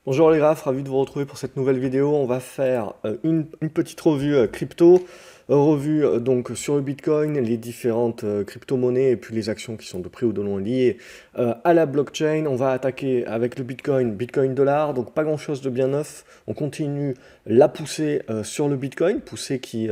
Bonjour les graphes, ravi de vous retrouver pour cette nouvelle vidéo. On va faire une petite revue crypto, revue donc sur le Bitcoin, les différentes crypto-monnaies et puis les actions qui sont de près ou de loin liées à la blockchain. On va attaquer avec le Bitcoin, Bitcoin dollar, donc pas grand-chose de bien neuf. On continue la poussée sur le Bitcoin, poussée qui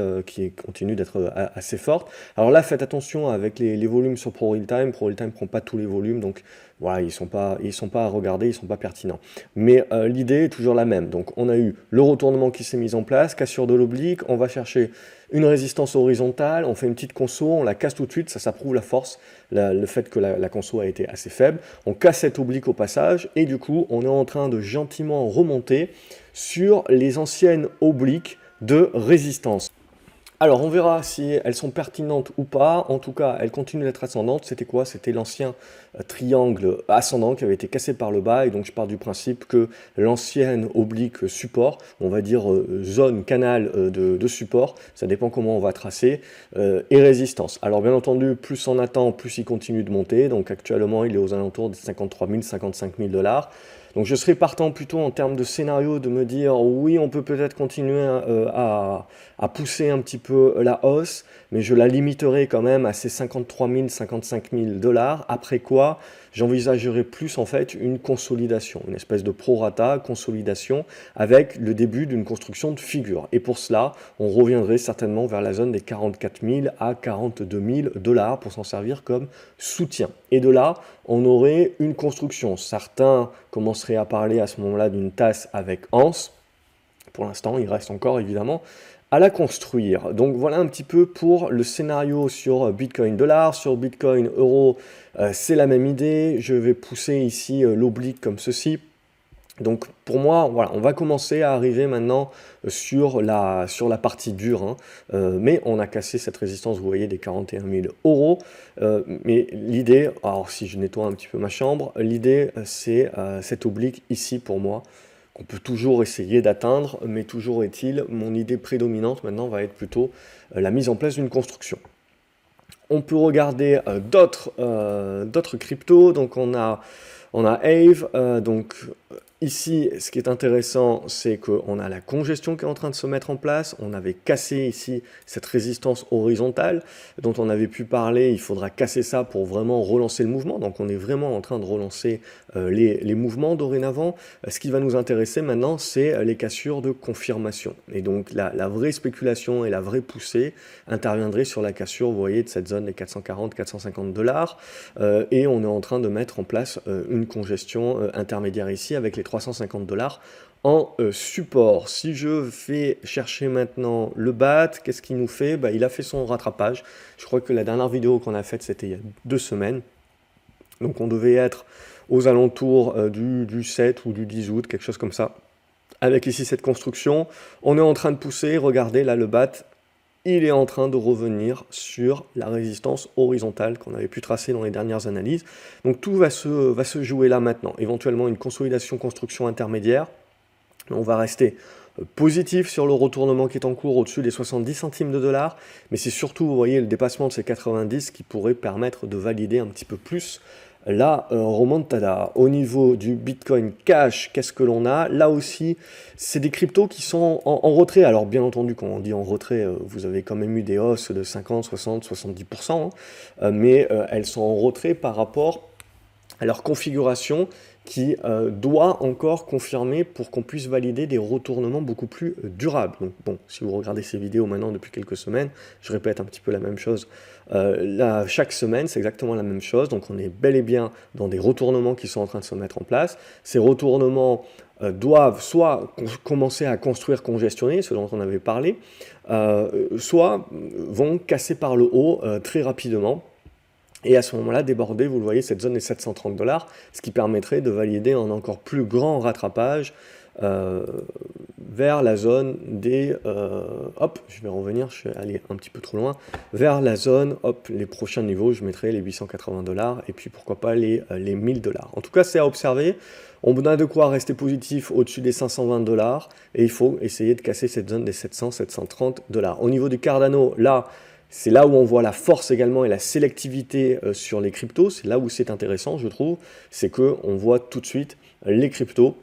continue d'être assez forte. Alors là, faites attention avec les volumes sur ProRealTime. ProRealTime prend pas tous les volumes, donc voilà, ils sont pas à regarder, ils sont pas pertinents. Mais l'idée est toujours la même. Donc on a eu le retournement qui s'est mis en place, cassure de l'oblique, on va chercher une résistance horizontale, on fait une petite conso, on la casse tout de suite, ça prouve la force, le fait que la conso a été assez faible. On casse cette oblique au passage, et du coup on est en train de gentiment remonter sur les anciennes obliques de résistance. Alors, on verra si elles sont pertinentes ou pas. En tout cas, elles continuent d'être ascendantes. C'était quoi? C'était l'ancien triangle ascendant qui avait été cassé par le bas. Et donc, je pars du principe que l'ancienne oblique support, on va dire zone, canal de support, ça dépend comment on va tracer, et résistance. Alors, bien entendu, plus on attend, plus il continue de monter. Donc, actuellement, il est aux alentours de 53 000, 55 000 dollars. Donc je serais partant plutôt en termes de scénario de me dire oui, on peut peut-être continuer à pousser un petit peu la hausse, mais je la limiterai quand même à ces 53 000, 55 000 dollars. Après quoi, j'envisagerai plus en fait une consolidation, une espèce de prorata consolidation avec le début d'une construction de figure. Et pour cela, on reviendrait certainement vers la zone des 44 000 à 42 000 dollars pour s'en servir comme soutien. Et de là, on aurait une construction. Certains commenceraient à parler à ce moment-là d'une tasse avec anse. Pour l'instant, il reste encore évidemment à la construire. Donc voilà un petit peu pour le scénario sur Bitcoin dollar, sur Bitcoin euro, c'est la même idée. Je vais pousser ici l'oblique comme ceci. Donc pour moi, voilà, on va commencer à arriver maintenant sur la partie dure, hein. Mais on a cassé cette résistance, vous voyez, des 41 000 euros. Mais l'idée, alors si je nettoie un petit peu ma chambre, l'idée c'est cette oblique ici pour moi, qu'on peut toujours essayer d'atteindre, mais toujours est-il, mon idée prédominante maintenant va être plutôt la mise en place d'une construction. On peut regarder d'autres cryptos, donc on a Aave, donc ici, ce qui est intéressant, c'est qu'on a la congestion qui est en train de se mettre en place. On avait cassé ici cette résistance horizontale dont on avait pu parler. Il faudra casser ça pour vraiment relancer le mouvement. Donc on est vraiment en train de relancer les mouvements dorénavant. Ce qui va nous intéresser maintenant, c'est les cassures de confirmation. Et donc la vraie spéculation et la vraie poussée interviendrait sur la cassure, vous voyez, de cette zone des 440-450 dollars. Et on est en train de mettre en place une congestion intermédiaire ici avec les 350 dollars en support. Si je fais chercher maintenant le BAT, qu'est-ce qu'il nous fait? Il a fait son rattrapage. Je crois que la dernière vidéo qu'on a faite, c'était il y a 2 semaines. Donc on devait être aux alentours du 7 ou du 10 août, quelque chose comme ça. Avec ici cette construction, on est en train de pousser, regardez là le BAT, il est en train de revenir sur la résistance horizontale qu'on avait pu tracer dans les dernières analyses. Donc tout va se jouer là maintenant. Éventuellement une consolidation construction intermédiaire. On va rester positif sur le retournement qui est en cours au-dessus des 70 centimes de dollars, mais c'est surtout, vous voyez, le dépassement de ces 90 qui pourrait permettre de valider un petit peu plus la remontada. Au niveau du Bitcoin Cash, qu'est-ce que l'on a? Là aussi, c'est des cryptos qui sont en retrait. Alors bien entendu, quand on dit en retrait, vous avez quand même eu des hausses de 50, 60, 70%, hein, mais elles sont en retrait par rapport à leur configuration qui doit encore confirmer pour qu'on puisse valider des retournements beaucoup plus durables. Donc bon, si vous regardez ces vidéos maintenant depuis quelques semaines, je répète un petit peu la même chose. Là, chaque semaine, c'est exactement la même chose. Donc on est bel et bien dans des retournements qui sont en train de se mettre en place. Ces retournements doivent soit commencer à construire, congestionner, ce dont on avait parlé, soit vont casser par le haut très rapidement. Et à ce moment-là, déborder, vous le voyez, cette zone des 730 dollars, ce qui permettrait de valider un encore plus grand rattrapage vers la zone des... hop, je vais revenir, je suis allé un petit peu trop loin. Vers la zone, hop, les prochains niveaux, je mettrai les 880 dollars et puis pourquoi pas les 1000 dollars. En tout cas, c'est à observer. On a de quoi rester positif au-dessus des 520 dollars et il faut essayer de casser cette zone des 700-730 dollars. Au niveau du Cardano, là, c'est là où on voit la force également et la sélectivité sur les cryptos. C'est là où c'est intéressant, je trouve. C'est qu'on voit tout de suite les cryptos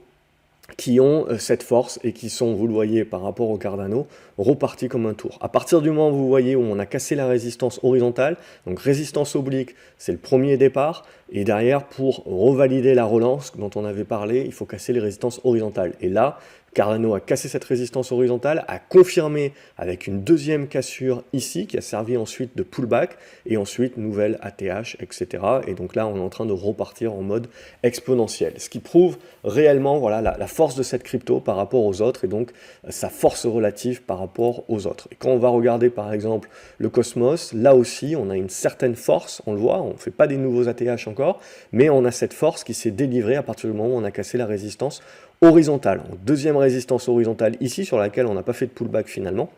qui ont cette force et qui sont, vous le voyez par rapport au Cardano, repartis comme un tour. À partir du moment où vous voyez où on a cassé la résistance horizontale, donc résistance oblique, c'est le premier départ, et derrière, pour revalider la relance dont on avait parlé, il faut casser les résistances horizontales. Et là, Cardano a cassé cette résistance horizontale, a confirmé avec une deuxième cassure ici, qui a servi ensuite de pullback, et ensuite nouvelle ATH, etc. Et donc là, on est en train de repartir en mode exponentiel. Ce qui prouve réellement voilà, la force de cette crypto par rapport aux autres, et donc sa force relative par rapport aux autres. Et quand on va regarder par exemple le Cosmos, là aussi, on a une certaine force, on le voit, on ne fait pas des nouveaux ATH encore, mais on a cette force qui s'est délivrée à partir du moment où on a cassé la résistance horizontale. Donc, deuxième résistance horizontale ici, sur laquelle on n'a pas fait de pullback finalement,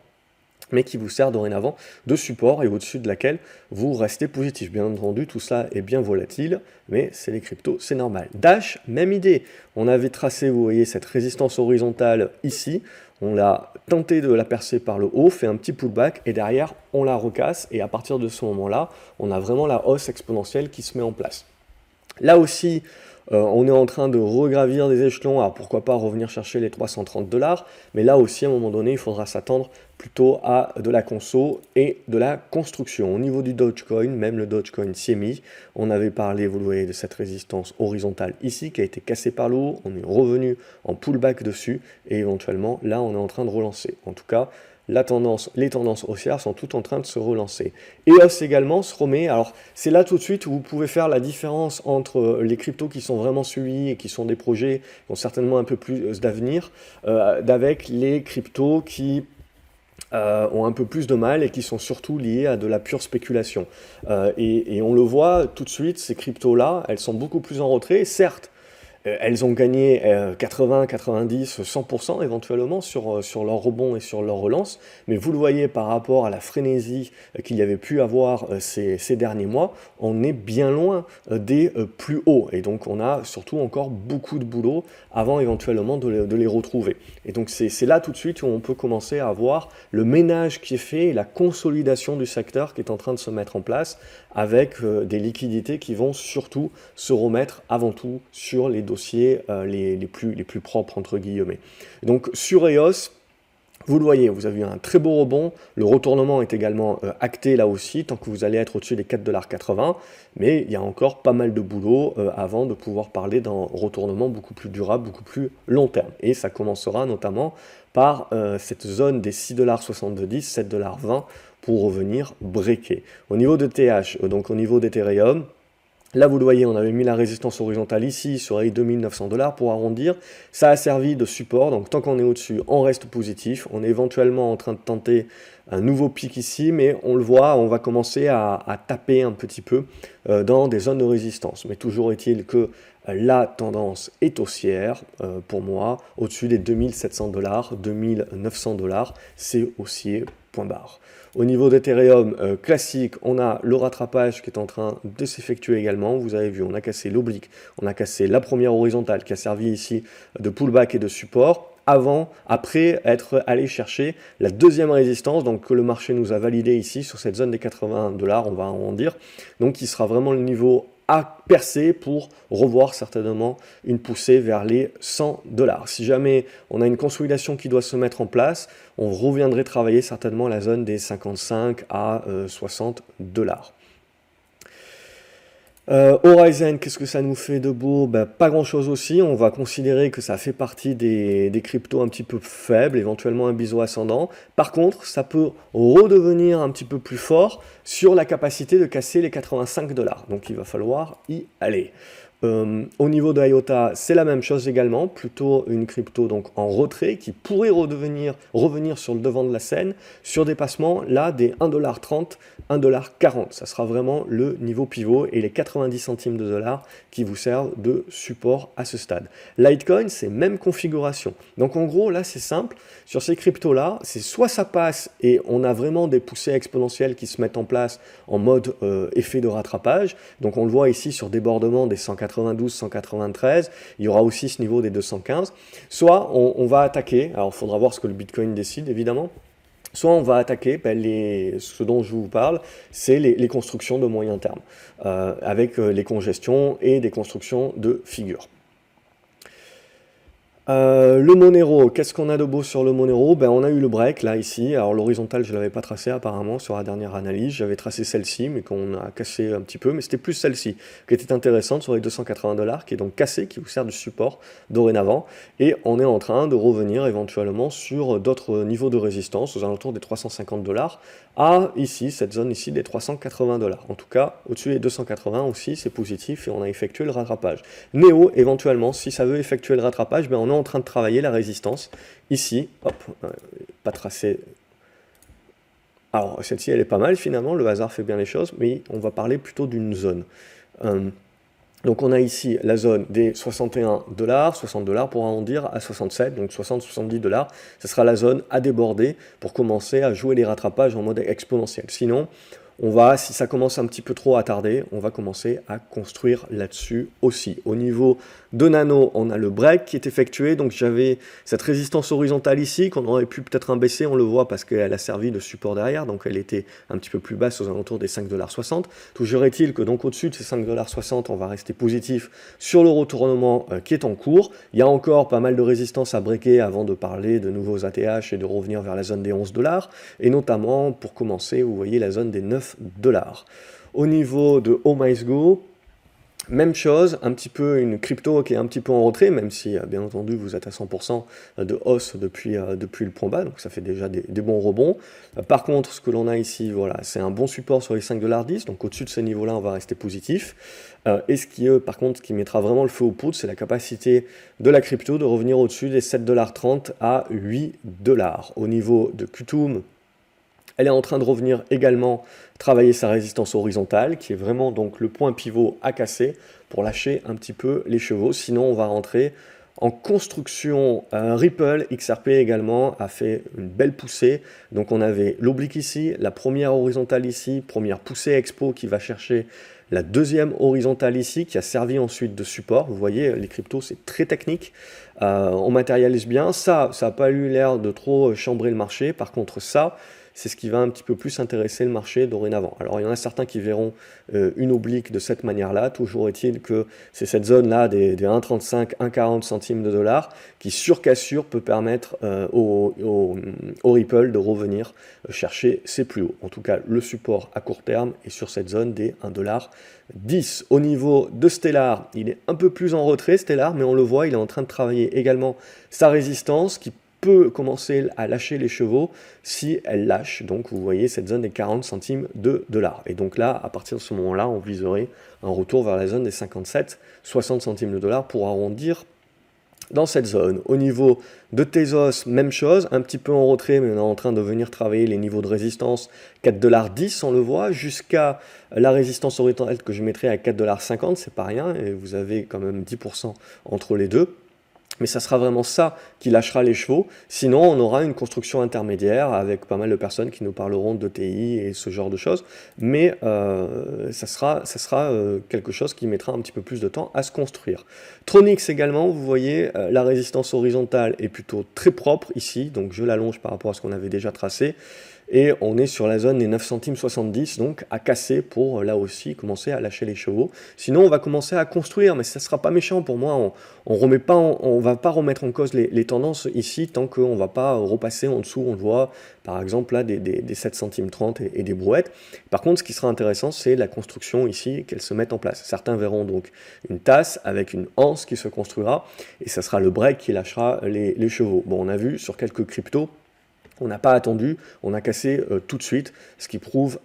mais qui vous sert dorénavant de support et au-dessus de laquelle vous restez positif. Bien entendu, tout ça est bien volatile, mais c'est les cryptos, c'est normal. Dash, même idée. On avait tracé, vous voyez, cette résistance horizontale ici. On l'a tenté de la percer par le haut, fait un petit pullback, et derrière, on la recasse, et à partir de ce moment-là, on a vraiment la hausse exponentielle qui se met en place. Là aussi, on est en train de regravir des échelons, alors pourquoi pas revenir chercher les 330 $, mais là aussi, à un moment donné, il faudra s'attendre plutôt à de la conso et de la construction. Au niveau du Dogecoin, même le Dogecoin s'y est mis. On avait parlé, vous le voyez, de cette résistance horizontale ici, qui a été cassée par le haut. On est revenu en pullback dessus, et éventuellement, là, on est en train de relancer. En tout cas, les tendances haussières sont toutes en train de se relancer. EOS également se remet, alors c'est là tout de suite où vous pouvez faire la différence entre les cryptos qui sont vraiment suivis et qui sont des projets qui ont certainement un peu plus d'avenir, d'avec les cryptos qui ont un peu plus de mal et qui sont surtout liés à de la pure spéculation. Et on le voit tout de suite, ces cryptos-là, elles sont beaucoup plus en retrait, certes. Elles ont gagné 80, 90, 100% éventuellement sur leur rebond et sur leur relance, mais vous le voyez par rapport à la frénésie qu'il y avait pu avoir ces derniers mois, on est bien loin des plus hauts, et donc on a surtout encore beaucoup de boulot avant éventuellement de les retrouver. Et donc c'est là tout de suite où on peut commencer à voir le ménage qui est fait et la consolidation du secteur qui est en train de se mettre en place avec des liquidités qui vont surtout se remettre avant tout sur les dossiers les plus propres entre guillemets. Donc sur EOS, vous le voyez, vous avez eu un très beau rebond, le retournement est également acté là aussi, tant que vous allez être au-dessus des 4,80 $, mais il y a encore pas mal de boulot avant de pouvoir parler d'un retournement beaucoup plus durable, beaucoup plus long terme. Et ça commencera notamment par cette zone des 6,70 $, 7,20 $ pour revenir breaker. Au niveau de TH, donc au niveau d'Ethereum, là, vous le voyez, on avait mis la résistance horizontale ici sur les 2900 $ pour arrondir. Ça a servi de support, donc tant qu'on est au-dessus, on reste positif. On est éventuellement en train de tenter un nouveau pic ici, mais on le voit, on va commencer à taper un petit peu dans des zones de résistance. Mais toujours est-il que la tendance est haussière pour moi, au-dessus des 2700 $, 2900 $, c'est haussier, point barre. Au niveau d'Ethereum classique, on a le rattrapage qui est en train de s'effectuer également. Vous avez vu, on a cassé l'oblique, on a cassé la première horizontale qui a servi ici de pullback et de support. Après être allé chercher la deuxième résistance, donc que le marché nous a validé ici sur cette zone des 81 $, on va arrondir, donc qui sera vraiment le niveau à percer pour revoir certainement une poussée vers les 100 $. Si jamais on a une consolidation qui doit se mettre en place, on reviendrait travailler certainement la zone des 55 à 60 $. Horizon, qu'est-ce que ça nous fait de beau? Ben, pas grand chose aussi, on va considérer que ça fait partie des cryptos un petit peu faibles, éventuellement un biseau ascendant. Par contre, ça peut redevenir un petit peu plus fort sur la capacité de casser les 85 $. Donc il va falloir y aller. Au niveau de IOTA, c'est la même chose également, plutôt une crypto donc en retrait qui pourrait revenir sur le devant de la scène sur des passements là des 1,30 $, 1,40 $. Ça sera vraiment le niveau pivot et les 90 centimes de dollar qui vous servent de support à ce stade. Litecoin, c'est même configuration. Donc en gros, là c'est simple, sur ces cryptos là, c'est soit ça passe et on a vraiment des poussées exponentielles qui se mettent en place en mode effet de rattrapage. Donc on le voit ici sur débordement des 192, 193, il y aura aussi ce niveau des 215. Soit on va attaquer, alors il faudra voir ce que le Bitcoin décide évidemment, soit on va attaquer, ce dont je vous parle, c'est les constructions de moyen terme, avec les congestions et des constructions de figures. Le Monero, qu'est-ce qu'on a de beau sur le Monero? Ben, on a eu le break là ici. Alors l'horizontale, je ne l'avais pas tracé apparemment sur la dernière analyse. J'avais tracé celle-ci, mais qu'on a cassé un petit peu. Mais c'était plus celle-ci qui était intéressante sur les 280 $, qui est donc cassée, qui vous sert de support dorénavant. Et on est en train de revenir éventuellement sur d'autres niveaux de résistance aux alentours des 350 $ à ici, cette zone ici des 380 $. En tout cas, au-dessus des 280 aussi, c'est positif et on a effectué le rattrapage. Néo, éventuellement, si ça veut effectuer le rattrapage, ben on est en train de travailler la résistance. Ici, hop, pas tracé. Alors, celle-ci, elle est pas mal finalement, le hasard fait bien les choses, mais on va parler plutôt d'une zone. Donc on a ici la zone des 61 $, 60 $ pour arrondir à 67, donc 60-70 $. Ce sera la zone à déborder pour commencer à jouer les rattrapages en mode exponentiel. Sinon, on va, si ça commence un petit peu trop à tarder, on va commencer à construire là-dessus aussi. Au niveau de Nano, on a le break qui est effectué, donc j'avais cette résistance horizontale ici, qu'on aurait pu peut-être un baisser, on le voit parce qu'elle a servi de support derrière, donc elle était un petit peu plus basse aux alentours des 5,60 $. Toujours est-il que donc au-dessus de ces 5,60 $, on va rester positif sur le retournement qui est en cours. Il y a encore pas mal de résistance à breaker avant de parler de nouveaux ATH et de revenir vers la zone des 11 $, et notamment pour commencer, vous voyez la zone des 9 $. Au niveau de OhMySgo, même chose, un petit peu une crypto qui est un petit peu en retrait, même si bien entendu vous êtes à 100% de hausse depuis le point bas, donc ça fait déjà des bons rebonds. Par contre, ce que l'on a ici, voilà, c'est un bon support sur les 5,10 $, donc au-dessus de ce niveau-là, on va rester positif. Et ce qui, par contre, ce qui mettra vraiment le feu aux poudres, c'est la capacité de la crypto de revenir au-dessus des 7,30 $ à 8 $. Au niveau de Qtum, elle est en train de revenir également travailler sa résistance horizontale, qui est vraiment donc le point pivot à casser pour lâcher un petit peu les chevaux. Sinon, on va rentrer en construction. Ripple, XRP également, a fait une belle poussée. Donc on avait l'oblique ici, la première horizontale ici, première poussée expo qui va chercher la deuxième horizontale ici, qui a servi ensuite de support. Vous voyez, les cryptos, c'est très technique. On matérialise bien. Ça n'a pas eu l'air de trop chambrer le marché. Par contre, ça, c'est ce qui va un petit peu plus intéresser le marché dorénavant. Alors il y en a certains qui verront une oblique de cette manière-là, toujours est-il que c'est cette zone-là des 1,35, 1,40 centimes de dollars qui sur cassure peut permettre au Ripple de revenir chercher ses plus hauts. En tout cas, le support à court terme est sur cette zone des 1,10 $. Au niveau de Stellar, il est un peu plus en retrait Stellar, mais on le voit, il est en train de travailler également sa résistance qui peut commencer à lâcher les chevaux si elle lâche. Donc vous voyez cette zone des 40 centimes de dollars. Et donc là, à partir de ce moment-là, on viserait un retour vers la zone des 57-60 centimes de dollars pour arrondir dans cette zone. Au niveau de Tezos, même chose, un petit peu en retrait, mais on est en train de venir travailler les niveaux de résistance 4,10 $, on le voit, jusqu'à la résistance horizontale que je mettrai à 4,50 $, c'est pas rien, et vous avez quand même 10% entre les deux. Mais ça sera vraiment ça qui lâchera les chevaux. Sinon, on aura une construction intermédiaire avec pas mal de personnes qui nous parleront de TI et ce genre de choses. Mais ça sera quelque chose qui mettra un petit peu plus de temps à se construire. Tronix également, vous voyez, la résistance horizontale est plutôt très propre ici. Donc je l'allonge par rapport à ce qu'on avait déjà tracé. Et on est sur la zone des 9 centimes 70, donc à casser pour là aussi commencer à lâcher les chevaux. Sinon, on va commencer à construire, mais ça ne sera pas méchant pour moi. On va pas remettre en cause les tendances ici tant qu'on ne va pas repasser en dessous. On le voit par exemple là des 7 centimes 30 et des brouettes. Par contre, ce qui sera intéressant, c'est la construction ici, qu'elle se mette en place. Certains verront donc une tasse avec une anse qui se construira et ça sera le break qui lâchera les chevaux. Bon, on a vu sur quelques cryptos, on n'a pas attendu, on a cassé tout de suite, ce qui prouve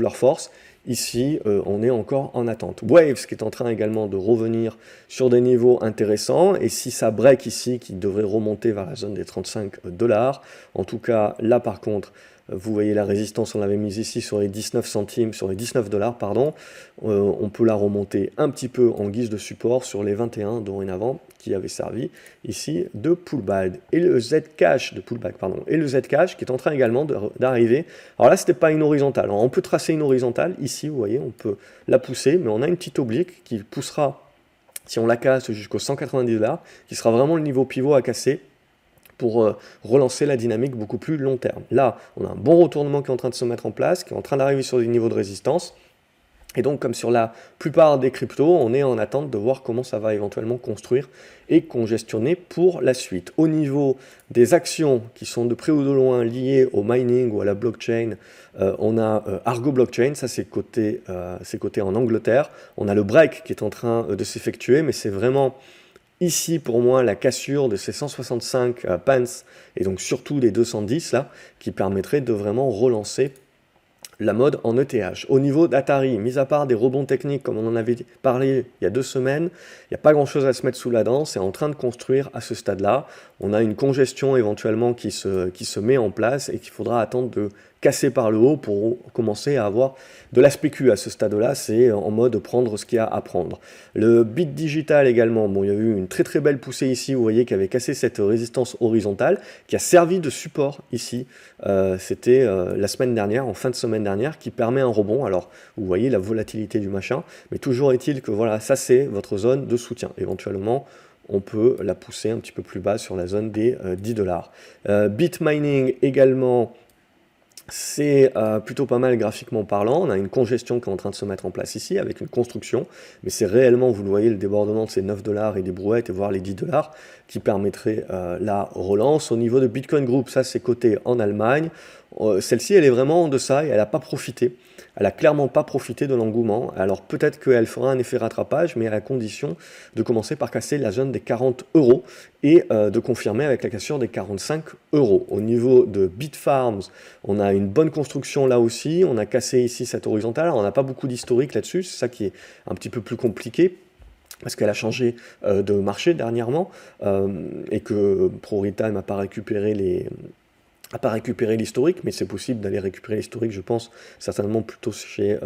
leur force. Ici, on est encore en attente. Waves qui est en train également de revenir sur des niveaux intéressants. Et si ça break ici, qui devrait remonter vers la zone des 35 $, en tout cas, là par contre, vous voyez la résistance, on l'avait mise ici sur les 19 centimes, sur les 19 $, pardon. On peut la remonter un petit peu en guise de support sur les 21 dorénavant, qui avait servi ici de pullback. Et le Zcash de pullback, pardon. Et le Zcash qui est en train également d'arriver. Alors là, c'était pas une horizontale. Alors, on peut tracer une horizontale. Ici, vous voyez, on peut la pousser, mais on a une petite oblique qui poussera, si on la casse jusqu'aux 190 $, qui sera vraiment le niveau pivot à casser pour relancer la dynamique beaucoup plus long terme. Là, on a un bon retournement qui est en train de se mettre en place, qui est en train d'arriver sur des niveaux de résistance. Et donc, comme sur la plupart des cryptos, on est en attente de voir comment ça va éventuellement construire et congestionner pour la suite. Au niveau des actions qui sont de près ou de loin liées au mining ou à la blockchain, on a Argo Blockchain, ça c'est coté en Angleterre. On a le break qui est en train de s'effectuer, mais c'est vraiment ici pour moi la cassure de ces 165 pence et donc surtout des 210 là, qui permettrait de vraiment relancer la mode en ETH. Au niveau d'Atari, mis à part des rebonds techniques comme on en avait parlé il y a 2 semaines, il n'y a pas grand chose à se mettre sous la dent, c'est en train de construire à ce stade-là. On a une congestion éventuellement qui se met en place et qu'il faudra attendre de casser par le haut pour commencer à avoir de la spécu à ce stade-là, c'est en mode prendre ce qu'il y a à prendre. Le bit digital également, bon, il y a eu une très très belle poussée ici, vous voyez, qui avait cassé cette résistance horizontale, qui a servi de support ici, c'était la semaine dernière, en fin de semaine dernière, qui permet un rebond. Alors, vous voyez la volatilité du machin, mais toujours est-il que voilà, ça c'est votre zone de soutien. Éventuellement, on peut la pousser un petit peu plus bas sur la zone des 10 dollars. Bitmining également, c'est plutôt pas mal graphiquement parlant. On a une congestion qui est en train de se mettre en place ici avec une construction, mais c'est réellement, vous le voyez, le débordement de ces 9 dollars et des brouettes et voire les 10 dollars qui permettrait la relance. Au niveau de Bitcoin Group, ça c'est coté en Allemagne. Celle-ci, elle est vraiment en deçà et elle n'a pas profité. Elle n'a clairement pas profité de l'engouement. Alors peut-être qu'elle fera un effet rattrapage, mais à la condition de commencer par casser la zone des 40 euros et de confirmer avec la cassure des 45 euros. Au niveau de Bitfarms, on a une bonne construction là aussi. On a cassé ici cette horizontale. Alors, on n'a pas beaucoup d'historique là-dessus. C'est ça qui est un petit peu plus compliqué, parce qu'elle a changé de marché dernièrement et que ProRita n'a pas récupéré l'historique, mais c'est possible d'aller récupérer l'historique, je pense, certainement plutôt chez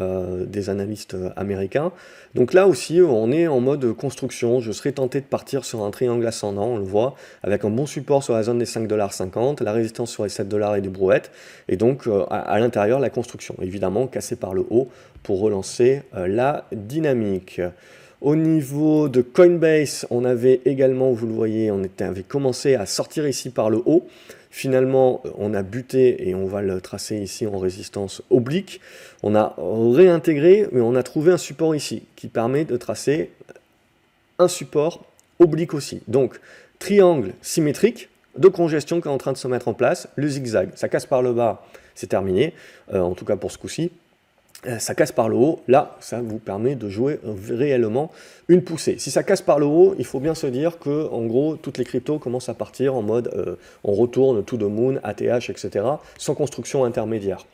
des analystes américains. Donc là aussi, on est en mode construction. Je serais tenté de partir sur un triangle ascendant, on le voit, avec un bon support sur la zone des 5,50 $, la résistance sur les 7 dollars et des brouettes, et donc à l'intérieur, la construction, évidemment, cassée par le haut pour relancer la dynamique. Au niveau de Coinbase, on avait également, vous le voyez, avait commencé à sortir ici par le haut. Finalement, on a buté et on va le tracer ici en résistance oblique. On a réintégré, mais on a trouvé un support ici qui permet de tracer un support oblique aussi. Donc, triangle symétrique de congestion qui est en train de se mettre en place. Le zigzag, ça casse par le bas, c'est terminé, en tout cas pour ce coup-ci. Ça casse par le haut, là, ça vous permet de jouer réellement une poussée. Si ça casse par le haut, il faut bien se dire que, en gros, toutes les cryptos commencent à partir en mode on retourne to the moon, ATH, etc., sans construction intermédiaire.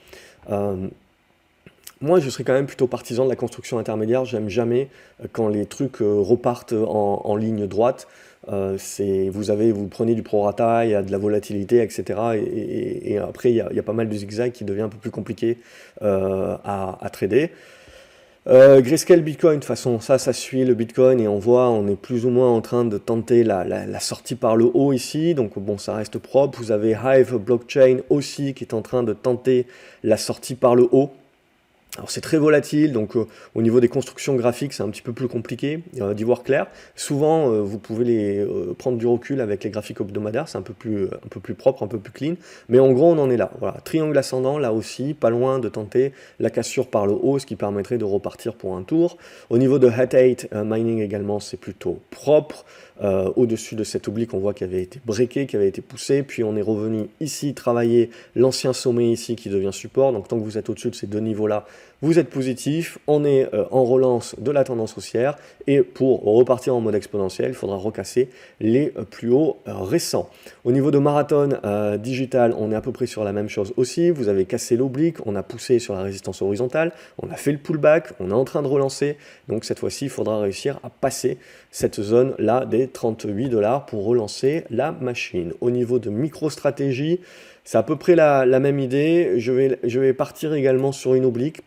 Moi, je serais quand même plutôt partisan de la construction intermédiaire. J'aime jamais quand les trucs repartent en ligne droite. Vous prenez du prorata, il y a de la volatilité, etc. Et après, il y a pas mal de zigzags qui devient un peu plus compliqué à trader. Grayscale Bitcoin, de toute façon, ça suit le Bitcoin et on est plus ou moins en train de tenter la sortie par le haut ici. Donc bon, ça reste propre. Vous avez Hive Blockchain aussi qui est en train de tenter la sortie par le haut. Alors c'est très volatile, donc au niveau des constructions graphiques, c'est un petit peu plus compliqué d'y voir clair. Souvent, vous pouvez prendre du recul avec les graphiques hebdomadaires, c'est un peu plus propre, un peu plus clean. Mais en gros, on en est là. Voilà, triangle ascendant, là aussi, pas loin de tenter la cassure par le haut, ce qui permettrait de repartir pour un tour. Au niveau de Hut 8 Mining également, c'est plutôt propre. Au-dessus de cet oblique, on voit qu'il avait été breaké, qu'il avait été poussé, puis on est revenu ici travailler l'ancien sommet ici qui devient support. Donc tant que vous êtes au-dessus de ces deux niveaux-là, vous êtes positif. On est en relance de la tendance haussière et pour repartir en mode exponentiel, il faudra recasser les plus hauts récents. Au niveau de Marathon Digital, on est à peu près sur la même chose aussi. Vous avez cassé l'oblique, on a poussé sur la résistance horizontale, on a fait le pullback, on est en train de relancer. Donc cette fois-ci, il faudra réussir à passer cette zone-là des 38 $ pour relancer la machine. Au niveau de MicroStrategy, c'est à peu près la même idée. Je vais partir également sur une oblique,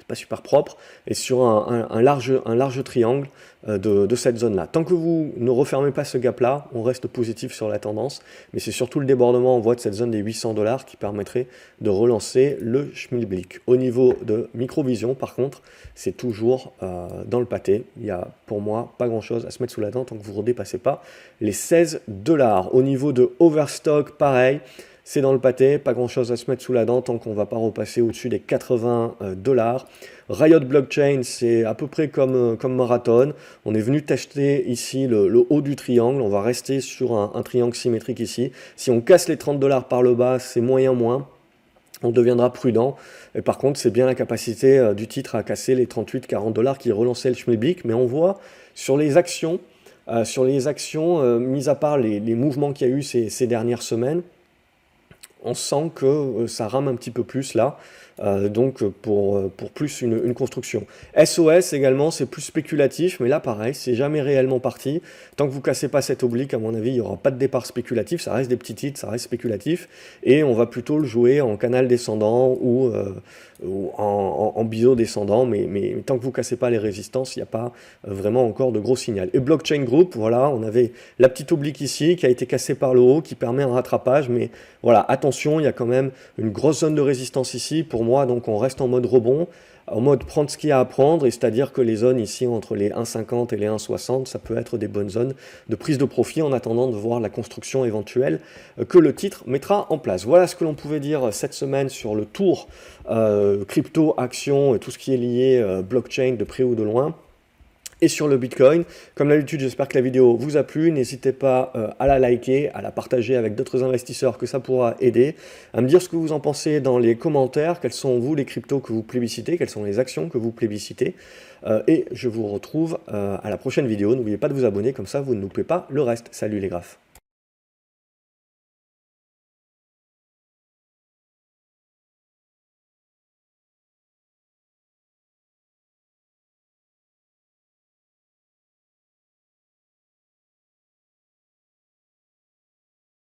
pas super propre, et sur un large triangle de cette zone-là. Tant que vous ne refermez pas ce gap-là, on reste positif sur la tendance, mais c'est surtout le débordement en voie de cette zone des 800 $ qui permettrait de relancer le Schmilblick. Au niveau de Microvision, par contre, c'est toujours dans le pâté. Il n'y a pour moi pas grand-chose à se mettre sous la dent tant que vous ne redépassez pas les 16 $. Au niveau de Overstock, pareil, c'est dans le pâté, pas grand chose à se mettre sous la dent tant qu'on va pas repasser au-dessus des 80 $. Riot Blockchain, c'est à peu près comme Marathon. On est venu tester ici le haut du triangle, on va rester sur un triangle symétrique ici. Si on casse les 30 $ par le bas, c'est moyen moins. On deviendra prudent. Et par contre, c'est bien la capacité du titre à casser les 38-40 $ qui relançait le schmilblick. Mais on voit sur les actions, mis à part les mouvements qu'il y a eu ces dernières semaines, on sent que ça rame un petit peu plus là, donc pour plus une construction. SOS également, c'est plus spéculatif, mais là pareil, c'est jamais réellement parti. Tant que vous cassez pas cette oblique, à mon avis, il n'y aura pas de départ spéculatif, ça reste des petits titres, ça reste spéculatif, et on va plutôt le jouer en canal descendant ou en biseau descendant, mais tant que vous cassez pas les résistances, il n'y a pas vraiment encore de gros signal. Et Blockchain Group, voilà, on avait la petite oblique ici qui a été cassée par le haut, qui permet un rattrapage, mais voilà, attention, il y a quand même une grosse zone de résistance ici. Pour moi, donc on reste en mode rebond, en mode prendre ce qu'il y a à prendre, et c'est-à-dire que les zones ici entre les 1,50 et les 1,60, ça peut être des bonnes zones de prise de profit en attendant de voir la construction éventuelle que le titre mettra en place. Voilà ce que l'on pouvait dire cette semaine sur le tour crypto, action et tout ce qui est lié blockchain de près ou de loin. Et sur le Bitcoin, comme d'habitude, j'espère que la vidéo vous a plu. N'hésitez pas à la liker, à la partager avec d'autres investisseurs que ça pourra aider, à me dire ce que vous en pensez dans les commentaires, quels sont vous les cryptos que vous plébiscitez, quelles sont les actions que vous plébiscitez. Et je vous retrouve à la prochaine vidéo. N'oubliez pas de vous abonner, comme ça vous ne loupez pas le reste. Salut les graphes.